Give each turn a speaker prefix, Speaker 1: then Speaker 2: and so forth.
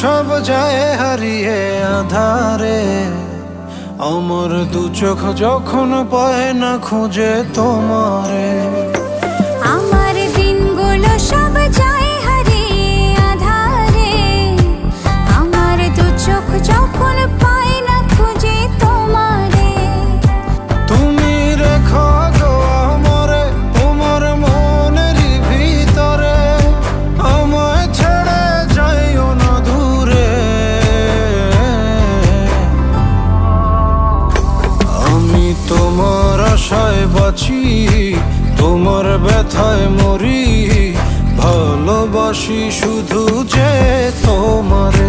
Speaker 1: সব যায় হারিয়ে আধারে, আমার দু চোখ যখন পায় না খুঁজে তোমারে।
Speaker 2: আমার দিনগুলো সব যায় হারিয়ে আঁধারে, আমার দু চোখ যখন পায় না খুঁজে তোমারে।
Speaker 1: তুমি রেখো গো আমারে তোমার মনের ভিতরে, আমায় ছেড়ে যাইও না দূরে। আমি তোমার আশায় বাঁচি, তোমার ব্যথায় মরি, ভালোবাসি শুধু যে তোমারে।